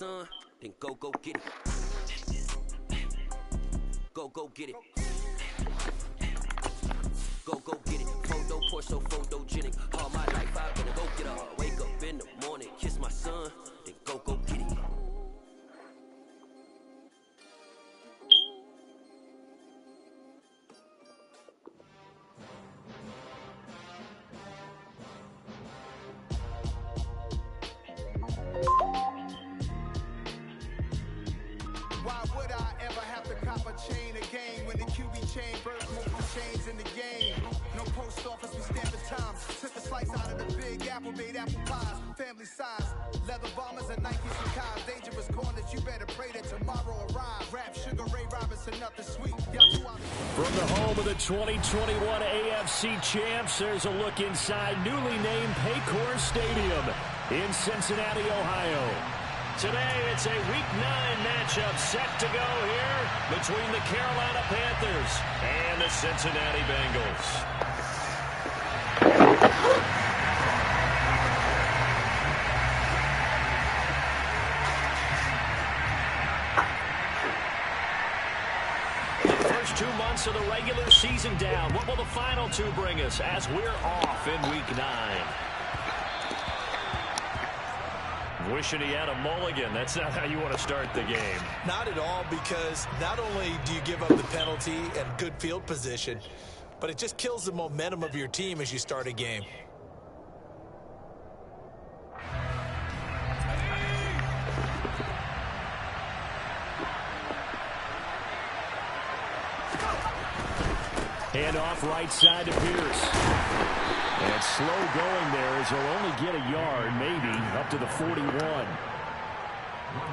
son, then go get it. Go get it. Go get it. Photo poor, so photogenic. All my life I better go get her. Wake up in the morning, kiss my son, then go get it. Why would I ever have to cop a chain again when the QB chain birds multiple chains in the game? No post office, we stamping time. Took a slice out of the big apple, made apple pies, family size. Leather bombers and Nikes and Kais. Dangerous corners, you better pray that tomorrow arrives. Rap Sugar Ray Robinson, nothing sweet. From the home of the 2021 AFC champs, there's a look inside newly named Paycor Stadium in Cincinnati, Ohio. Today, it's a Week 9 matchup set to go here between the Carolina Panthers and the Cincinnati Bengals. The first 2 months of the regular season down. What will the final 2 bring us as we're off in Week 9? Wishing he had a mulligan. That's not how you want to start the game. Not at all, because not only do you give up the penalty and good field position, but it just kills the momentum of your team as you start a game. Hand off right side to Pierce. And slow going there as he'll only get a yard, maybe, up to the 41.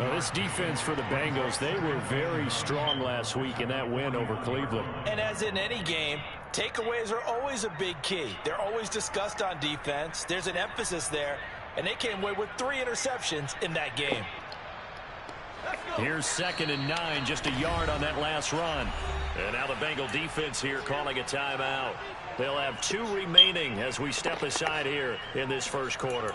Now, this defense for the Bengals, they were very strong last week in that win over Cleveland. And as in any game, takeaways are always a big key. They're always discussed on defense. There's an emphasis there, and they came away with 3 interceptions in that game. Here's 2nd and 9, just a yard on that last run. And now the Bengal defense here calling a timeout. They'll have 2 remaining as we step aside here in this first quarter.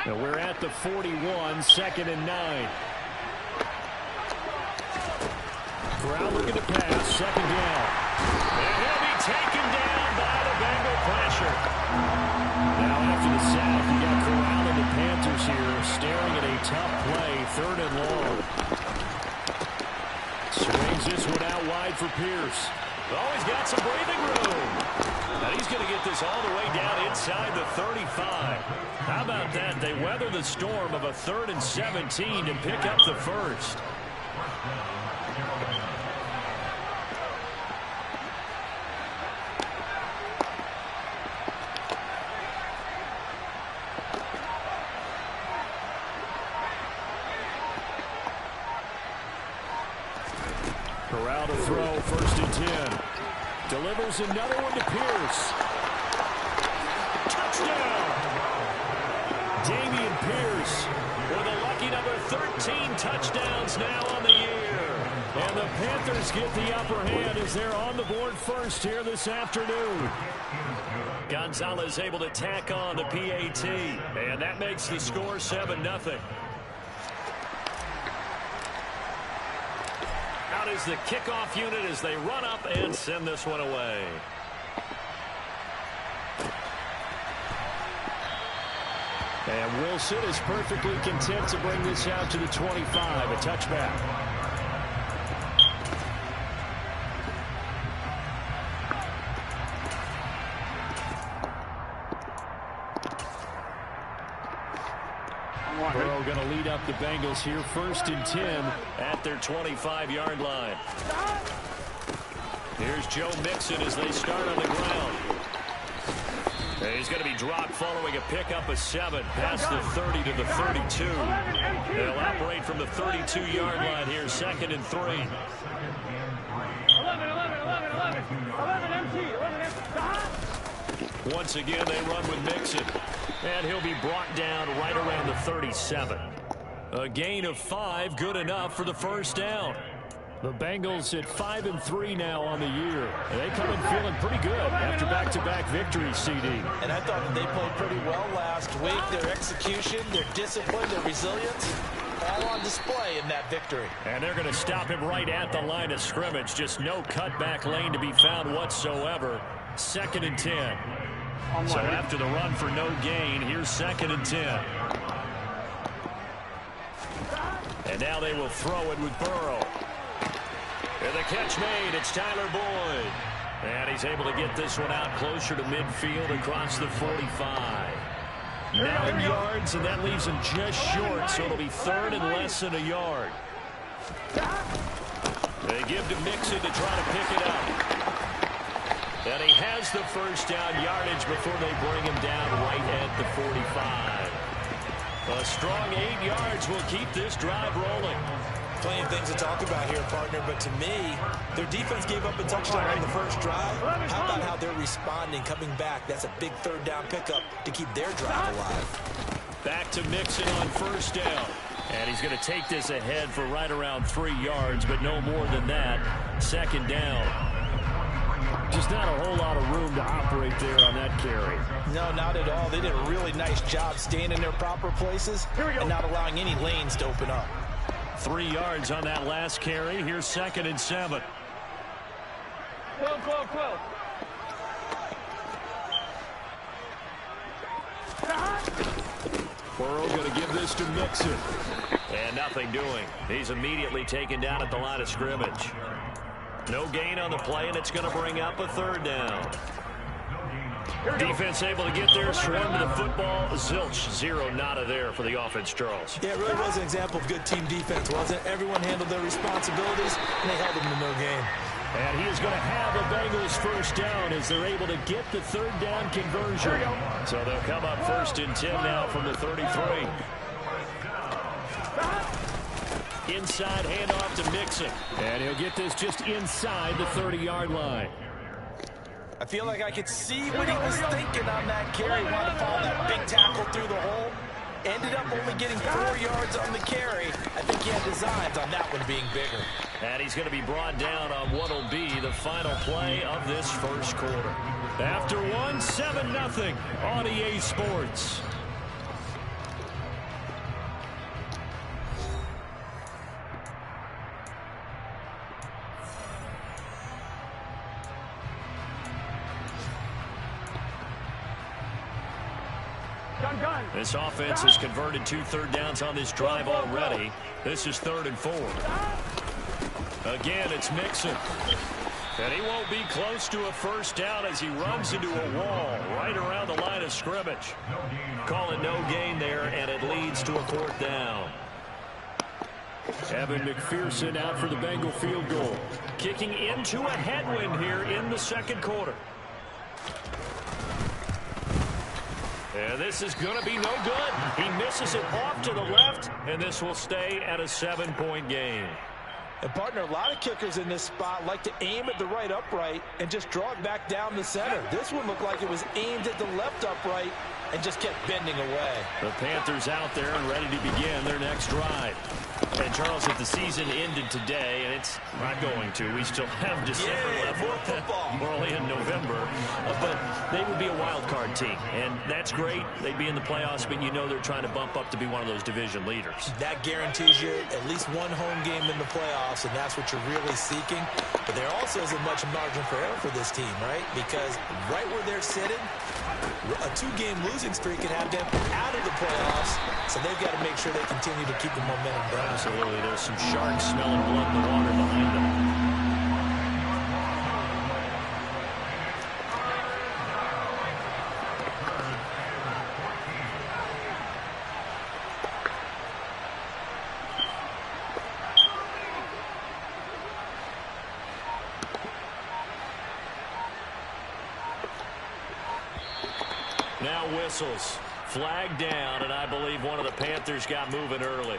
Now we're at the 41, 2nd and 9. Corral looking to pass, 2nd down. And he'll be taken down by the Bengal pressure. Now after the sack, you got Corral and the Panthers here staring at a tough play, 3rd and long. Swings this one out wide for Pierce. Oh, he's got some breathing room. Now he's going to get this all the way down inside the 35. How about that? They weather the storm of a 3rd and 17 to pick up the first. Corral to throw, 1st and 10. Delivers another one to Pierce. Touchdown! Dameon Pierce with a lucky number 13 touchdowns now on the year. And the Panthers get the upper hand as they're on the board first here this afternoon. Gonzalez able to tack on the PAT. And that makes the score 7-0. Out is the kickoff unit as they run up and send this one away. And Wilson is perfectly content to bring this out to the 25, a touchback. Burrow going to lead up the Bengals here, 1st and 10 at their 25-yard line. Here's Joe Mixon as they start on the ground. He's going to be dropped following a pickup of 7 past the 30 to the 32. They'll operate from the 32-yard line here, 2nd and 3. 11 MT. Once again, they run with Mixon. And he'll be brought down right around the 37. A gain of 5, good enough for the first down. The Bengals at 5-3 now on the year. They come in feeling pretty good after back-to-back victories, CD. And I thought that they played pretty well last week. Their execution, their discipline, their resilience, all on display in that victory. And they're going to stop him right at the line of scrimmage. Just no cutback lane to be found whatsoever. 2nd and 10. So after the run for no gain, here's 2nd and 10. And now they will throw it with Burrow. And the catch made. It's Tyler Boyd. And he's able to get this one out closer to midfield across the 45. 9 yards, and that leaves him just short, so it'll be 3rd and less than a yard. They give to Mixon to try to pick it up. And he has the first down yardage before they bring him down right at the 45. A strong 8 yards will keep this drive rolling. Plenty of things to talk about here, partner, but to me, their defense gave up a touchdown on the first drive. How about how they're responding, coming back? That's a big 3rd down pickup to keep their drive alive. Back to Mixon on first down. And he's going to take this ahead for right around 3 yards, but no more than that. 2nd down. Just not a whole lot of room to operate there on that carry. No, not at all. They did a really nice job staying in their proper places and not allowing any lanes to open up. 3 yards on that last carry. Here's 2nd and 7. 12. Burrow going to give this to Mixon. And nothing doing. He's immediately taken down at the line of scrimmage. No gain on the play, and it's going to bring up a 3rd down. Defense able to get there, swarm to the football. Zilch, 0 nada there for the offense, Charles. Yeah, it really was an example of good team defense, wasn't it? Everyone handled their responsibilities, and they held them to no gain. And he is going to have a Bengals first down as they're able to get the 3rd down conversion. So they'll come up 1st and 10 now from the 33. Inside handoff to Mixon. And he'll get this just inside the 30-yard line. I feel like I could see what he was thinking on that carry. Wanted to follow that big tackle through the hole. Ended up only getting 4 yards on the carry. I think he had designs on that one being bigger. And he's going to be brought down on what will be the final play of this first quarter. After one, 7-0 on EA Sports. This offense has converted 2 third downs on this drive already. This is 3rd and 4. Again, it's Mixon. And he won't be close to a first down as he runs into a wall right around the line of scrimmage. Call it no gain there, and it leads to a 4th down. Evan McPherson out for the Bengal field goal. Kicking into a headwind here in the 2nd quarter. And this is going to be no good. He misses it off to the left, and this will stay at a 7-point game. And, partner, a lot of kickers in this spot like to aim at the right upright and just draw it back down the center. This one looked like it was aimed at the left upright and just kept bending away. The Panthers out there and ready to begin their next drive. And, Charles, if the season ended today, and it's not going to, we still have December left. More football. We're only in November. But they would be a wild card team, and that's great. They'd be in the playoffs, but you know they're trying to bump up to be one of those division leaders. That guarantees you at least one home game in the playoffs, and that's what you're really seeking. But there also isn't much margin for error for this team, right? Because right where they're sitting, a 2-game losing streak can have them out of the playoffs, so they've got to make sure they continue to keep the momentum going. Absolutely. There's some sharks smelling blood in the water behind them. Now whistles. Flag down, and I believe one of the Panthers got moving early.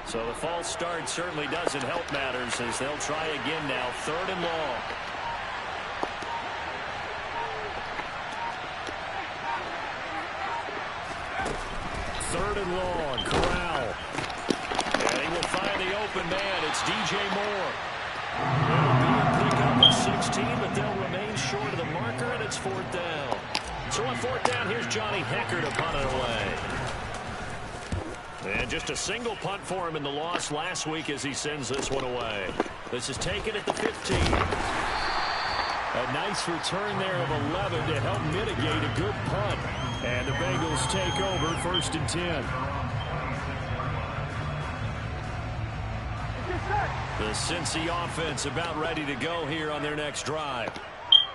So the false start certainly doesn't help matters as they'll try again now. 3rd and long. Third and long. Corral. And he will find the open man. It's DJ Moore. It'll be a pickup of 16, but they'll remain short of the marker, and it's 4th down. So on 4th down, here's Johnny Hecker to punt it away. And just a single punt for him in the loss last week as he sends this one away. This is taken at the 15. A nice return there of 11 to help mitigate a good punt. And the Bengals take over 1st and 10. The Cincy offense about ready to go here on their next drive.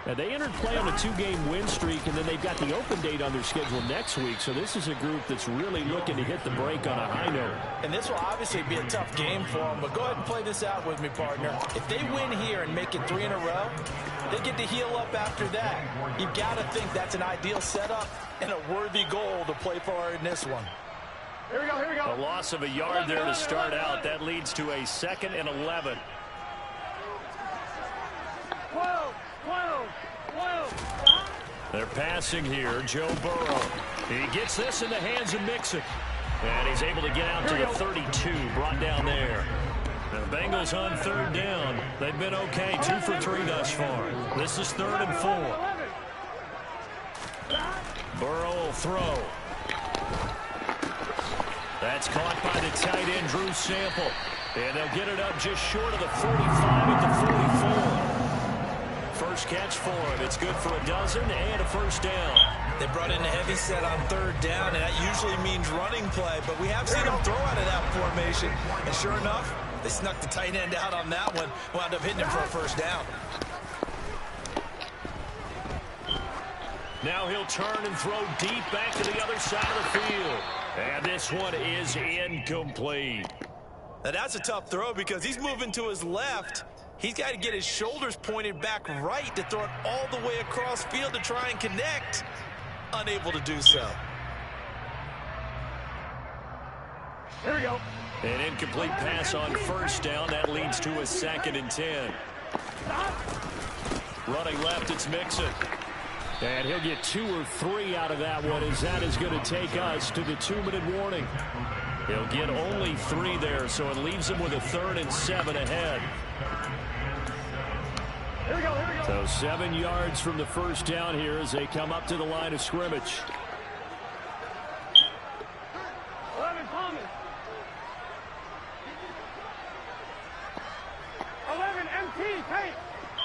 Now, they entered play on a 2-game win streak, and then they've got the open date on their schedule next week. So this is a group that's really looking to hit the break on a high note. And this will obviously be a tough game for them, but go ahead and play this out with me, partner. If they win here and make it 3 in a row, they get to heal up after that. You've got to think that's an ideal setup and a worthy goal to play for in this one. Here we go, here we go. A loss of a yard there to start out. That leads to a 2nd and 11. 12. They're passing here. Joe Burrow. He gets this in the hands of Mixon. And he's able to get out to the 32. Brought down there. Now, the Bengals on 3rd down. They've been okay. 2 for 3 thus far. This is 3rd and 4. Burrow will throw. That's caught by the tight end, Drew Sample. And they'll get it up just short of the 45 at the 44. First catch for him. It's good for a dozen and a 1st down. They brought in a heavy set on 3rd down, and that usually means running play, but we have seen them throw out of that formation. And sure enough, they snuck the tight end out on that one, wound up hitting him for a 1st down. Now he'll turn and throw deep back to the other side of the field. And this one is incomplete. Now that's a tough throw because he's moving to his left. He's got to get his shoulders pointed back right to throw it all the way across field to try and connect. Unable to do so. Here we go. An incomplete pass on 1st down. That leads to a 2nd and 10. Running left, it's Mixon. And he'll get 2 or 3 out of that one as that is going to take us to the 2-minute warning. He'll get only 3 there, so it leaves him with a 3rd and 7 ahead. Here we go, here we go. So 7 yards from the 1st down here as they come up to the line of scrimmage. 11 Thomas. 11 MT paint.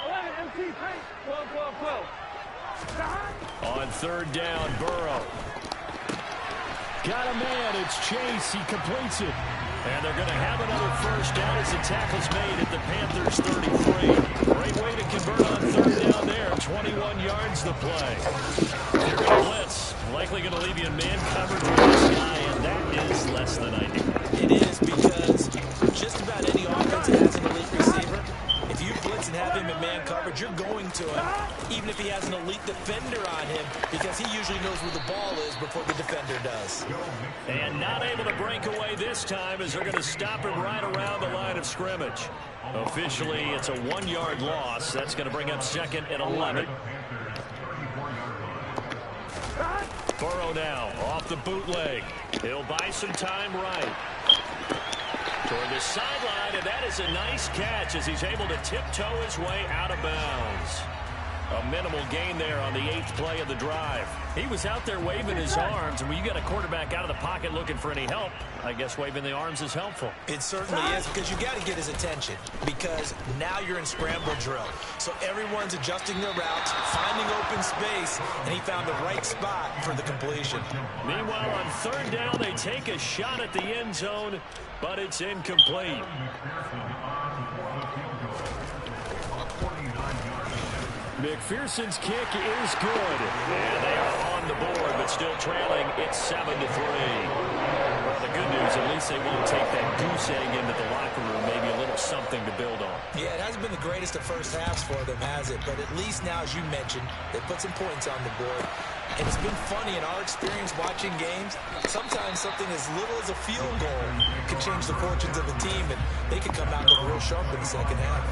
11 MT paint. 12, 12, 12. On 3rd down, Burrow. Got a man. It's Chase. He completes it. And they're going to have another 1st down as the tackle's made at the Panthers' 33. Great way to convert on 3rd down there. 21 yards to play. You're going to blitz. Likely going to leave you in man coverage with this guy, and that is less than ideal. It is because just about any offense that has an elite receiver, if you blitz and have him in man coverage, you're going to him, even if he has an elite defender on him, because he usually knows where the ball is before the defender does. And not able to break away this time as they're going to stop him right around the line of scrimmage. Officially, it's a 1-yard loss. That's going to bring up 2nd and 11. Burrow now off the bootleg. He'll buy some time right. Toward the sideline, and that is a nice catch as he's able to tiptoe his way out of bounds. A minimal gain there on the 8th play of the drive. He was out there waving his arms, and when you got a quarterback out of the pocket looking for any help, I guess waving the arms is helpful. It certainly is, because you got to get his attention, because now you're in scramble drill. So everyone's adjusting their routes, finding open space, and he found the right spot for the completion. Meanwhile, on 3rd down, they take a shot at the end zone, but it's incomplete. McPherson's kick is good. And they are on the board, but still trailing. It's 7-3. Well, the good news, at least they won't take that goose egg into the locker room. Maybe a little something to build on. Yeah, it hasn't been the greatest of first halves for them, has it? But at least now, as you mentioned, they put some points on the board. And it's been funny in our experience watching games. Sometimes something as little as a field goal can change the fortunes of a team, and they can come out and look real sharp in the second half.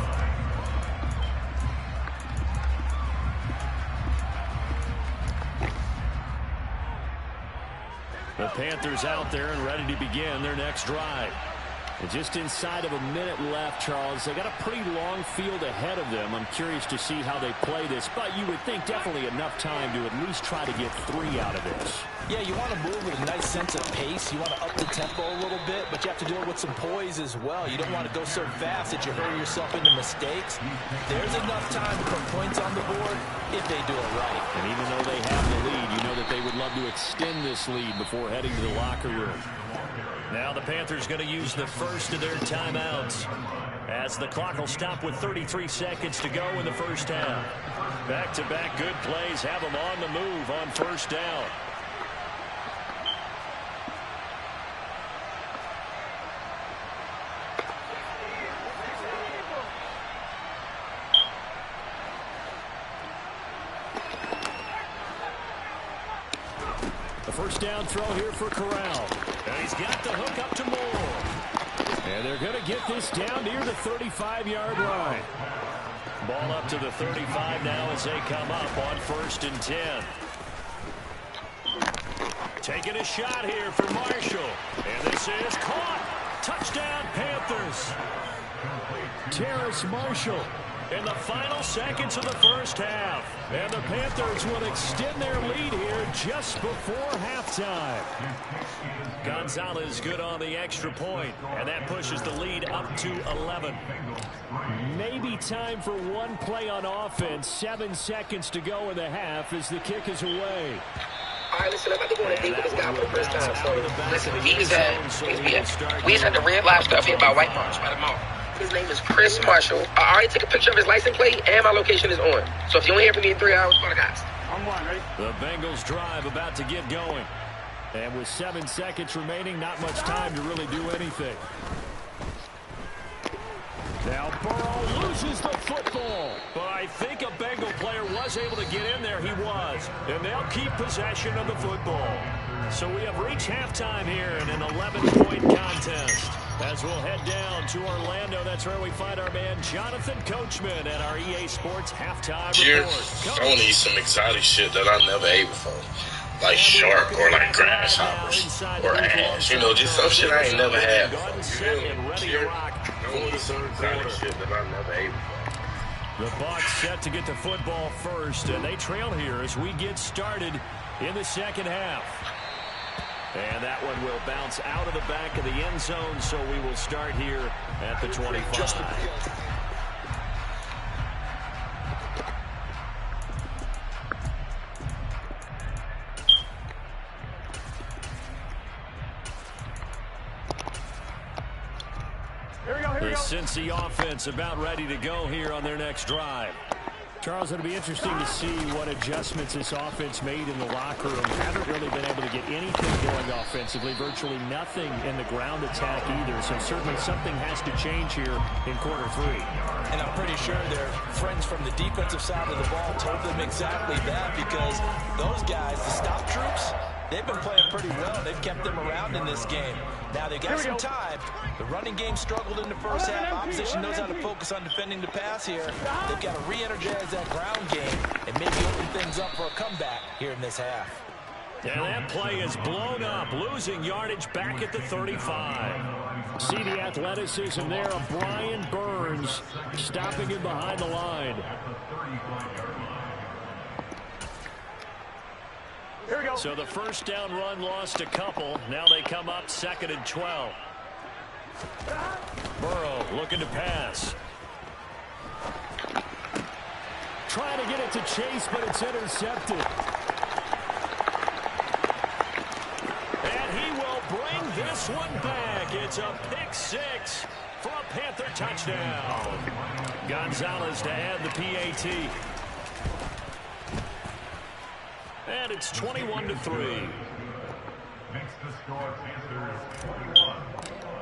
The Panthers out there and ready to begin their next drive. And just inside of a minute left, Charles. They got a pretty long field ahead of them. I'm curious to see how they play this, but you would think definitely enough time to at least try to get 3 out of this. Yeah, you want to move with a nice sense of pace. You want to up the tempo a little bit, but you have to do it with some poise as well. You don't want to go so fast that you hurry yourself into mistakes. There's enough time to put points on the board if they do it right. And even though they have the lead, you know that they would love to extend this lead before heading to the locker room. Now the Panthers going to use the first of their timeouts as the clock will stop with 33 seconds to go in the first half. Back-to-back good plays have them on the move on 1st down. The 1st down throw here for Corral. And he's got the hook up to Moore. And they're going to get this down near the 35-yard line. Ball up to the 35 now as they come up on 1st and 10. Taking a shot here for Marshall. And this is caught. Touchdown, Panthers. Terrace Marshall in the final seconds of the first half. And the Panthers will extend their lead here just before halftime. Gonzalez good on the extra point, and that pushes the lead up to 11. Maybe time for one play on offense. 7 seconds to go in the half as the kick is away. All right, listen, I'm about to go on a date with this guy for the first time. So, listen, we just had the Red Lobster up here by White Marsh, by the mall. His name is Chris Marshall. I already took a picture of his license plate, and my location is on. So if you don't hear from me in 3 hours, call the guys. I'm one, ready? The Bengals drive about to get going. And with 7 seconds remaining, not much time to really do anything. Now Burrow loses the football. But I think a Bengal player was able to get in there. He was. And they'll keep possession of the football. So we have reached halftime here in an 11-point contest. As we'll head down to Orlando, that's where we find our man Jonathan Coachman at our EA Sports halftime report. I want to eat some exotic shit that I never ate before. Like shark or like grasshoppers or ash. You know, just some shit I ain't never had before. I want to eat some exotic shit that I never ate before. The Bucs set to get the football first, and they trail here as we get started in the second half. And that one will bounce out of the back of the end zone, so we will start here at the 25. The Cincy offense about ready to go here on their next drive. Charles, it'll be interesting to see what adjustments this offense made in the locker room. Haven't really been able to get anything going offensively, virtually nothing in the ground attack either. So certainly something has to change here in quarter 3. And I'm pretty sure their friends from the defensive side of the ball told them exactly that, because those guys, the stop troops, they've been playing pretty well. They've kept them around in this game. Now they've got some time. The running game struggled in the first half. Opposition knows how to focus on defending the pass here. They've got to re-energize that ground game and maybe open things up for a comeback here in this half. And that play is blown up, losing yardage back at the 35. See the athleticism there of Brian Burns stopping him behind the line. Here we go. So the first down run lost a couple. Now they come up 2nd and 12. Burrow looking to pass. Trying to get it to Chase, but it's intercepted. And he will bring this one back. It's a pick 6 for a Panther touchdown. Gonzalez to add the PAT. And it's 21-3. Makes the score Panthers 21,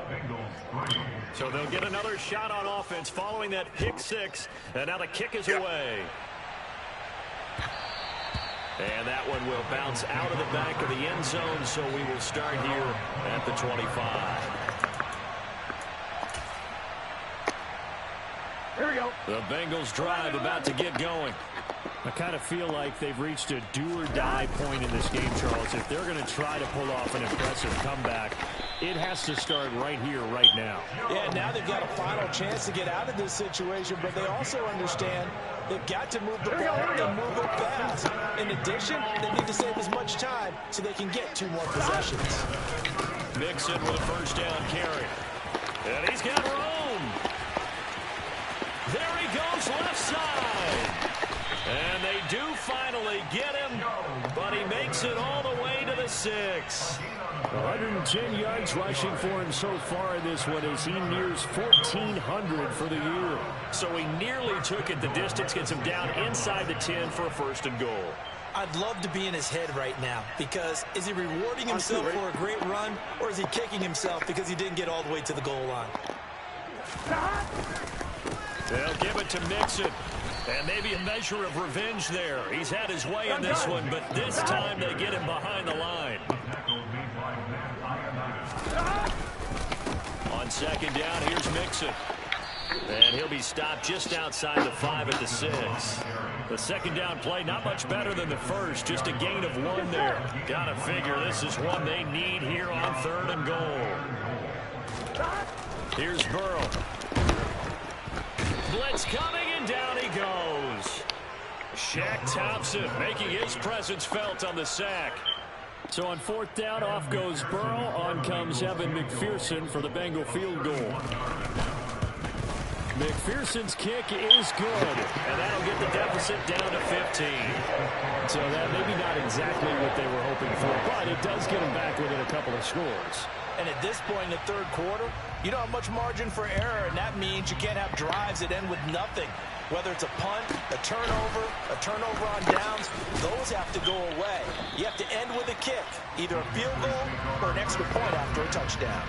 Bengals 3. So they'll get another shot on offense following that pick 6. And now the kick is away. And that one will bounce out of the back of the end zone, so we will start here at the 25. Here we go. The Bengals drive about to get going. I kind of feel like they've reached a do-or-die point in this game, Charles. If they're going to try to pull off an impressive comeback, it has to start right here, right now. Yeah, now they've got a final chance to get out of this situation, but they also understand they've got to move the ball and move it fast. In addition, they need to save as much time so they can get 2 more possessions. Mixon with a first down carry. And he's got room. There he goes left side. And they do finally get him, but he makes it all the way to the 6. 110 yards rushing for him so far in this one as he nears 1,400 for the year. So he nearly took it the distance, gets him down inside the 10 for a 1st and goal. I'd love to be in his head right now because is he rewarding himself for a great run or is he kicking himself because he didn't get all the way to the goal line? They'll give it to Mixon. And maybe a measure of revenge there. He's had his way in this one, but this time they get him behind the line. On 2nd down, here's Mixon. And he'll be stopped just outside the 5 at the 6. The 2nd down play, not much better than the first, just a gain of 1 there. Gotta figure this is one they need here on 3rd and goal. Here's Burrow. Blitz coming, and down he goes. Shaq Thompson making his presence felt on the sack. So on 4th down, off goes Burrow. On comes Evan McPherson for the Bengal field goal. McPherson's kick is good, and that'll get the deficit down to 15. So that maybe not exactly what they were hoping for, but it does get them back within a couple of scores. And at this point in the 3rd quarter, you don't have much margin for error, and that means you can't have drives that end with nothing. Whether it's a punt, a turnover on downs, those have to go away. You have to end with a kick, either a field goal or an extra point after a touchdown.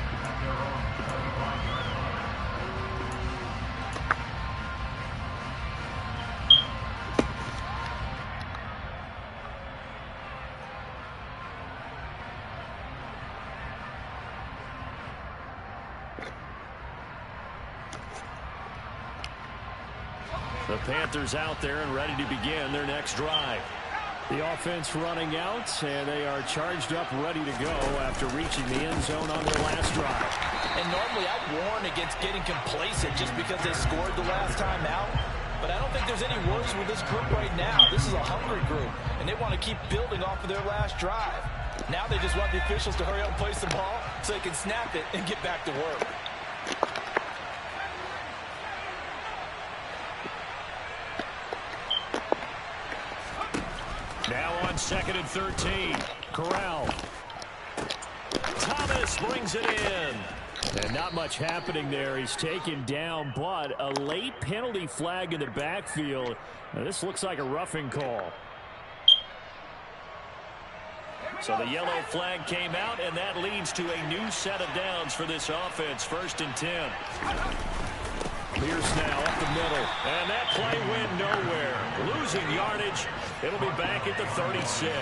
The Panthers out there and ready to begin their next drive. The offense running out, and they are charged up, ready to go after reaching the end zone on their last drive. And normally I'd warn against getting complacent just because they scored the last time out. But I don't think there's any worries with this group right now. This is a hungry group, and they want to keep building off of their last drive. Now they just want the officials to hurry up and place the ball so they can snap it and get back to work. Now on 2nd and 13. Corral. Thomas brings it in. And not much happening there. He's taken down, but a late penalty flag in the backfield. Now, this looks like a roughing call. So the yellow flag came out, and that leads to a new set of downs for this offense. 1st and 10. Pierce now up the middle, and that play went nowhere. Losing yardage. It'll be back at the 36.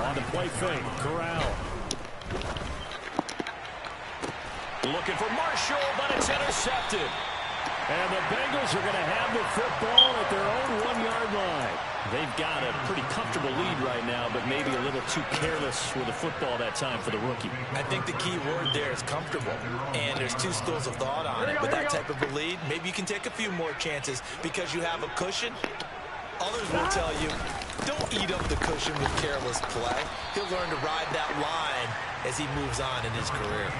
On the play fake, Corral. Looking for Marshall, but it's intercepted. And the Bengals are going to have the football at their own 1-yard line. They've got a pretty comfortable lead right now, but maybe a little too careless with the football that time for the rookie. I think the key word there is comfortable, and there's two schools of thought on it. With that type of a lead, maybe you can take a few more chances because you have a cushion. Others will tell you, don't eat up the cushion with careless play. He'll learn to ride that line as he moves on in his career.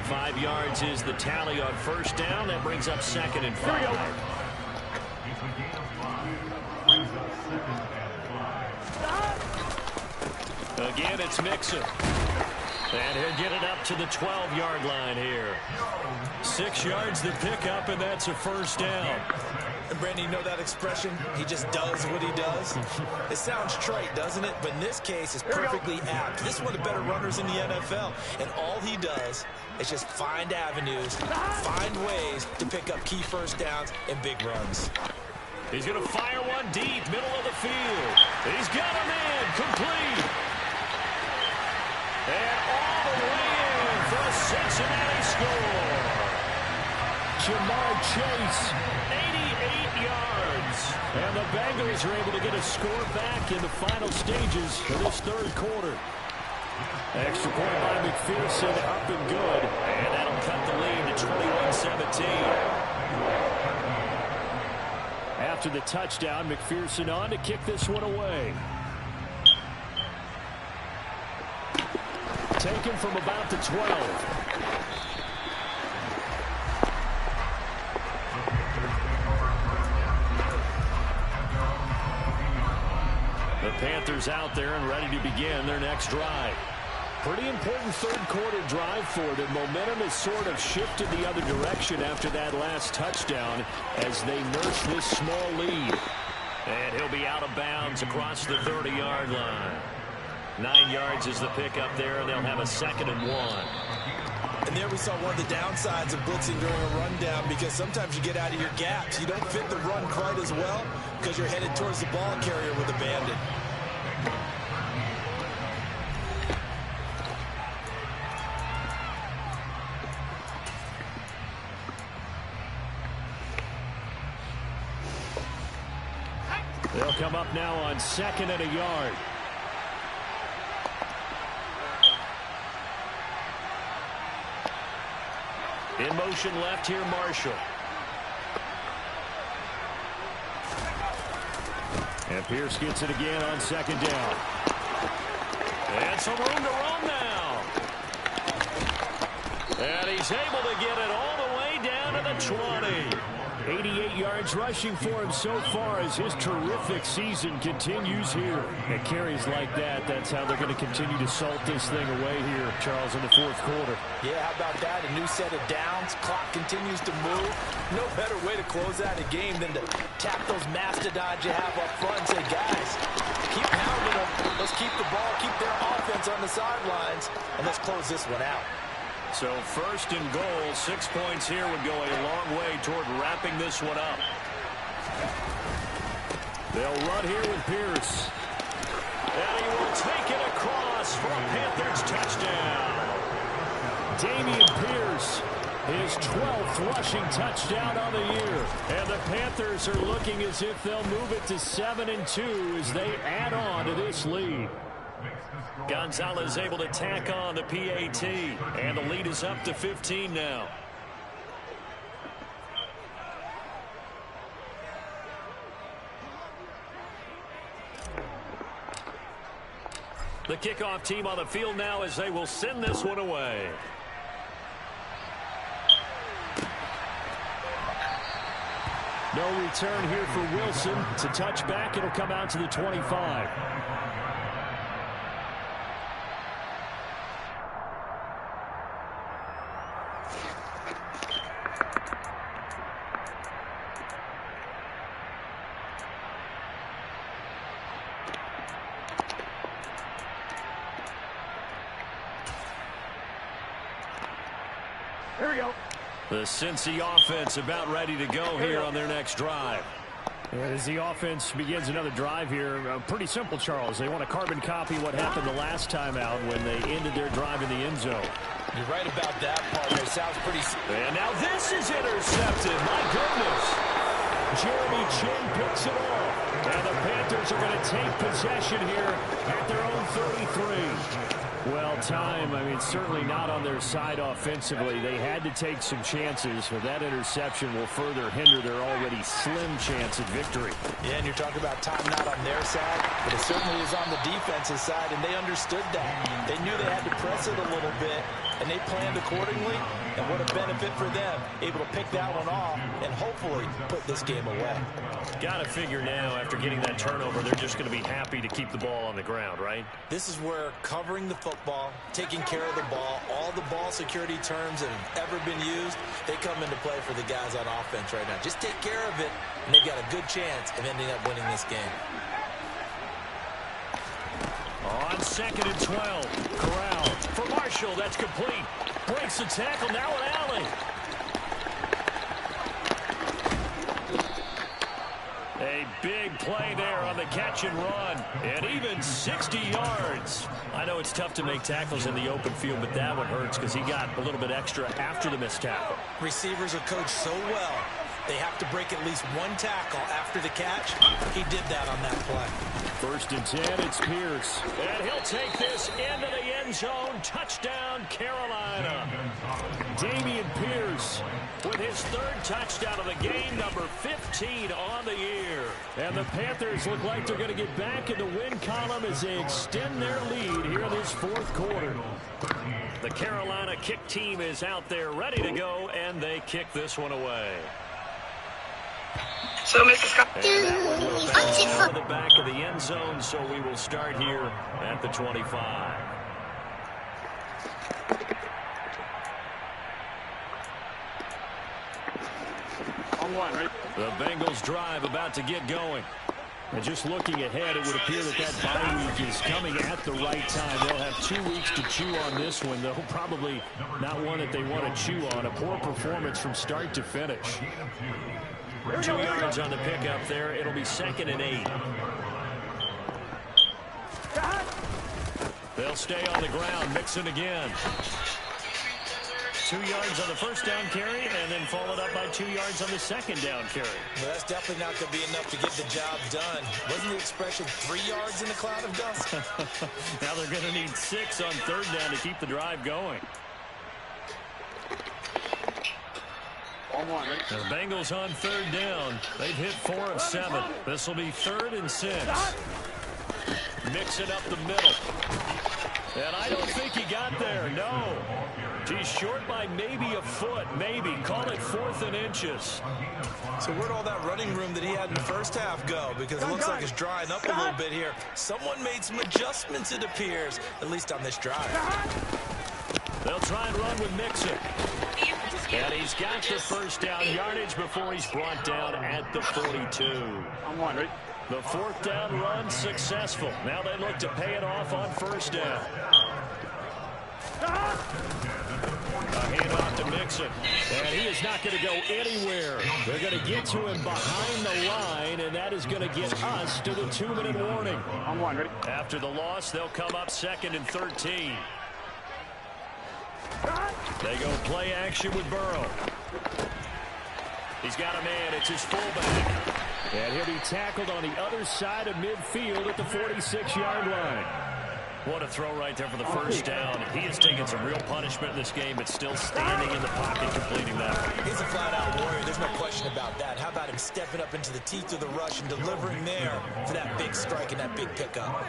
5 yards is the tally on first down. That brings up 2nd and 5. It's a gain of 5. Brings up 2nd and 5. Again, it's Mixon. And he'll get it up to the 12-yard line here. 6 yards the pickup, and that's a first down. And Brandon, you know that expression? He just does what he does. It sounds trite, doesn't it? But in this case, it's perfectly apt. This is one of the better runners in the NFL. And all he does is just find avenues, find ways to pick up key first downs and big runs. He's going to fire one deep, middle of the field. He's got him in, complete. And all the way in for a Cincinnati score. Jamar Chase, 88 yards. And the Bengals are able to get a score back in the final stages of this third quarter. Extra point by McPherson, up and good. And that'll cut the lead to 21-17. After the touchdown, McPherson on to kick this one away. Taken from about the 12. The Panthers out there and ready to begin their next drive. Pretty important third quarter drive for them. Momentum has sort of shifted the other direction after that last touchdown as they nurse this small lead. And he'll be out of bounds across the 30-yard line. 9 yards is the pickup there, and they'll have a 2nd and 1. And there we saw one of the downsides of blitzing during a rundown, because sometimes you get out of your gaps. You don't fit the run quite as well because you're headed towards the ball carrier with a bandit. They'll come up now on 2nd and a yard. In motion left here, Marshall. And Pierce gets it again on 2nd down. And some room to run now. And he's able to get it all the way down to the 20. 88 yards rushing for him so far as his terrific season continues here. And carries like that, that's how they're going to continue to salt this thing away here, Charles, in the fourth quarter. Yeah, how about that? A new set of downs. Clock continues to move. No better way to close out a game than to tap those mastodons you have up front and say, guys, keep pounding them. Let's keep the ball, keep their offense on the sidelines, and let's close this one out. So 1st and goal, 6 points here would go a long way toward wrapping this one up. They'll run here with Pierce. And he will take it across for a Panthers touchdown. Dameon Pierce, his 12th rushing touchdown on the year. And the Panthers are looking as if they'll move it to 7-2 as they add on to this lead. Gonzalez able to tack on the PAT, and the lead is up to 15 now. The kickoff team on the field now as they will send this one away. No return here for Wilson. It's a touchback. It'll come out to the 25. There we go. The Cincy offense about ready to go here on their next drive. As the offense begins another drive here, pretty simple, Charles. They want to carbon copy what happened the last time out when they ended their drive in the end zone. You're right about that, partner. It sounds pretty And now this is intercepted. My goodness. Jeremy Chin picks it off. And the Panthers are going to take possession here at their own 33. Well, time, certainly not on their side offensively. They had to take some chances, but that interception will further hinder their already slim chance at victory. Yeah, and you're talking about time not on their side, but it certainly is on the defensive side, and they understood that. They knew they had to press it a little bit, and they planned accordingly, and what a benefit for them, able to pick that one off and hopefully put this game away. Got to figure now, after getting that turnover, they're just going to be happy to keep the ball on the ground, right? This is where covering the football, taking care of the ball, all the ball security terms that have ever been used, they come into play for the guys on offense right now. Just take care of it, and they've got a good chance of ending up winning this game. On 2nd and 12, Corral for Marshall. That's complete. Breaks the tackle. Now an alley. A big play there on the catch and run. And even 60 yards. I know it's tough to make tackles in the open field, but that one hurts because he got a little bit extra after the missed tackle. Receivers are coached so well. They have to break at least one tackle after the catch. He did that on that play. 1st and 10, it's Pierce. And he'll take this into the end zone. Touchdown, Carolina. Dameon Pierce with his 3rd touchdown of the game, number 15 on the year. And the Panthers look like they're going to get back in the win column as they extend their lead here in this 4th quarter. The Carolina kick team is out there ready to go, and they kick this one away. So, Mr. Scott. And that one will bounce out of the back of the end zone, so we will start here at the 25. On one, right? The Bengals drive about to get going. And just looking ahead, it would appear that bye week is coming at the right time. They'll have 2 weeks to chew on this one, though probably not one that they want to chew on. A poor performance from start to finish. 2 yards on the pickup there. It'll be 2nd and 8. They'll stay on the ground. Mixon again. 2 yards on the 1st down carry, and then followed up by 2 yards on the 2nd down carry. Well, that's definitely not going to be enough to get the job done. Wasn't the expression 3 yards in a cloud of dust? Now they're going to need 6 on 3rd down to keep the drive going. The Bengals on 3rd down. They've hit 4 of 7. This will be 3rd and 6. Mixing up the middle. And I don't think he got there. No. He's short by maybe a foot. Maybe. Call it 4th and inches. So where'd all that running room that he had in the 1st half go? Because it looks like it's drying up a little bit here. Someone made some adjustments, it appears, at least on this drive. They'll try and run with Mixon. And he's got the 1st down yardage before he's brought down at the 42. I'm one, right? The 4th down run successful. Now they look to pay it off on 1st down. A handoff to Mixon. And he is not going to go anywhere. They're going to get to him behind the line, and that is going to get us to the 2-minute warning. I'm one, ready? After the loss, they'll come up 2nd and 13. They go play action with Burrow. He's got a man. It's his fullback. And he'll be tackled on the other side of midfield at the 46-yard line. What a throw right there for the 1st down. He has taken some real punishment in this game, but still standing in the pocket, completing that. He's a flat-out warrior. There's no question about that. How about him stepping up into the teeth of the rush and delivering there for that big strike and that big pickup?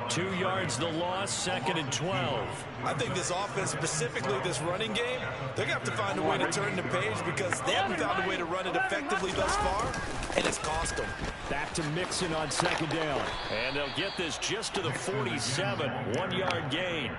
2 yards the loss, 2nd and 12. I think this offense, specifically this running game, they're going to have to find a way to turn the page because they haven't found a way to run it effectively thus far, and it's cost them. Back to Mixon on 2nd down. And they'll get this just to the 47, 1-yard gain.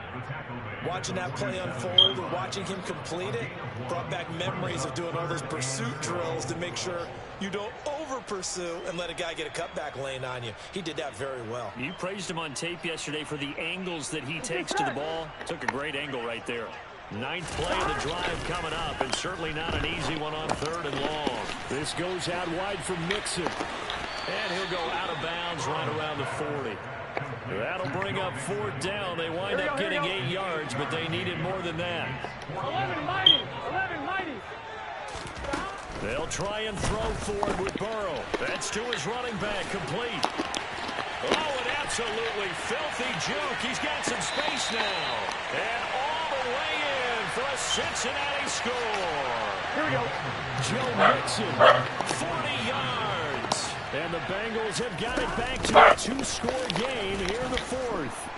Watching that play unfold and watching him complete it brought back memories of doing all those pursuit drills to make sure you don't over-pursue and let a guy get a cutback lane on you. He did that very well. You praised him on tape yesterday for the angles that he takes to the ball. Took a great angle right there. 9th play of the drive coming up, and certainly not an easy one on 3rd and long. This goes out wide for Mixon. And he'll go out of bounds right around the 40. That'll bring up 4th down. They wind up getting 8 yards, but they needed more than that. 11, They'll try and throw for it with Burrow. That's to his running back, complete. Oh, an absolutely filthy juke. He's got some space now. And all the way in for a Cincinnati score. Here we go. Joe Mixon, 40 yards. And the Bengals have got it back to a two-score game here in the fourth.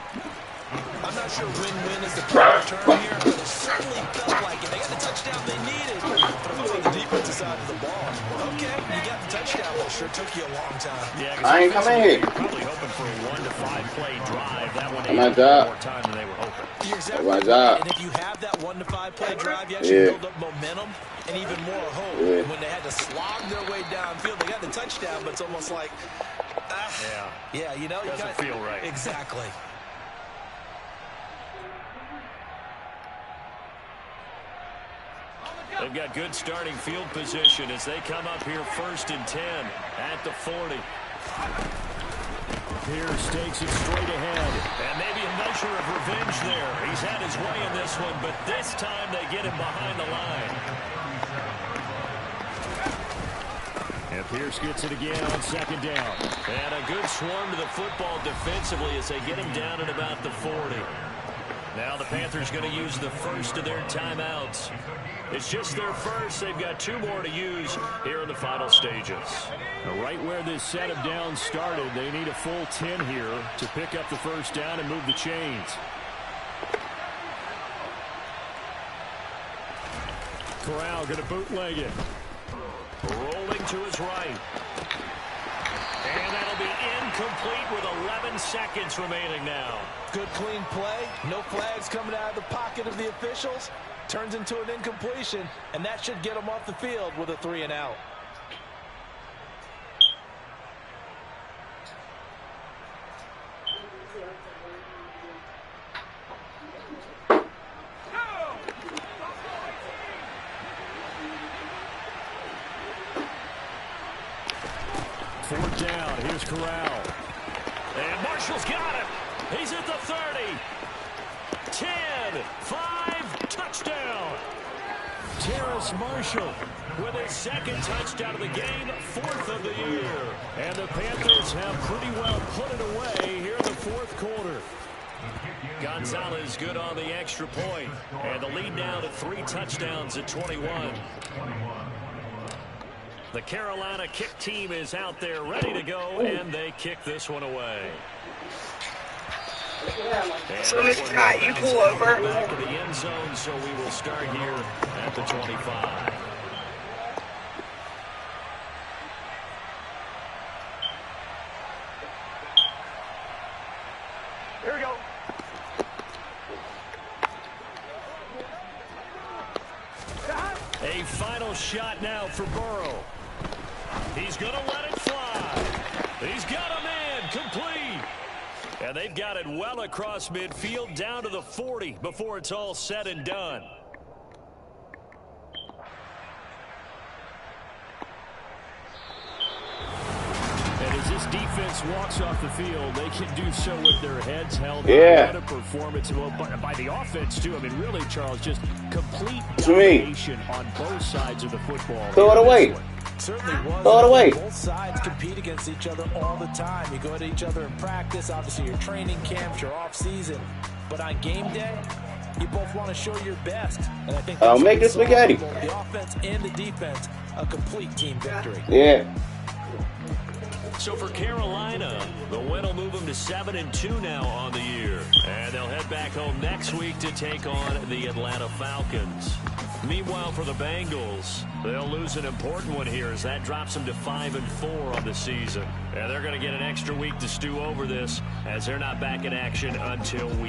I'm not sure win-win is the proper term here, but it certainly felt like it. They got the touchdown they needed, but it was on the defensive side of the ball. Okay, you got the touchdown, but it sure took you a long time. Yeah, I ain't coming here. You're probably hoping for a 1 to 5 play drive. That one My ate job. more time than they were hoping. You're exactly My right. job. And if you have that 1 to 5 play drive, you actually build up momentum and even more hope. Yeah. When they had to slog their way downfield, they got the touchdown, but it's almost like, yeah, you know, Doesn't feel right. Exactly. They've got good starting field position as they come up here 1st and 10 at the 40. Pierce takes it straight ahead. And maybe a measure of revenge there. He's had his way in this one, but this time they get him behind the line. And Pierce gets it again on 2nd down. And a good swarm to the football defensively as they get him down at about the 40. Now the Panthers going to use the first of their timeouts. It's just their first. They've got 2 more to use here in the final stages. Right where this set of downs started, they need a full 10 here to pick up the first down and move the chains. Corral going to bootleg it. Rolling to his right. And that'll be incomplete with 11 seconds remaining now. Good clean play. No flags coming out of the pocket of the officials. Turns into an incompletion, and that should get them off the field with a 3 and out. Fourth down. Here's Corral. And Marshall's got him. He's at the 30. 10, 5, touchdown. Terrace Marshall with his 2nd touchdown of the game, 4th of the year. And the Panthers have pretty well put it away here in the 4th quarter. Gonzalez good on the extra point. And the lead now to 3 touchdowns at 21. The Carolina kick team is out there ready to go, and they kick this one away. So, Mr. Scott, you pull over. Back of the end zone, so we will start here at the 25. Here we go. A final shot now for Burrow. He's going to let it fly. He's got him in, complete. And they've got it well across midfield down to the 40 before it's all said and done. And as this defense walks off the field, they can do so with their heads held. What a performance. Well, by the offense, too. I mean, really, Charles, just complete domination on both sides of the football. Throw it away. Certainly was. Throw it away. Both sides compete against each other all the time. You go at each other in practice. Obviously, your training camps, your off season. But on game day, you both want to show your best. And I think I'll make this spaghetti. The offense and the defense, a complete team victory. Yeah. So for Carolina, the win will move them to 7-2 now on the year. And they'll head back home next week to take on the Atlanta Falcons. Meanwhile, for the Bengals, they'll lose an important one here as that drops them to 5-4 on the season. And they're going to get an extra week to stew over this as they're not back in action until week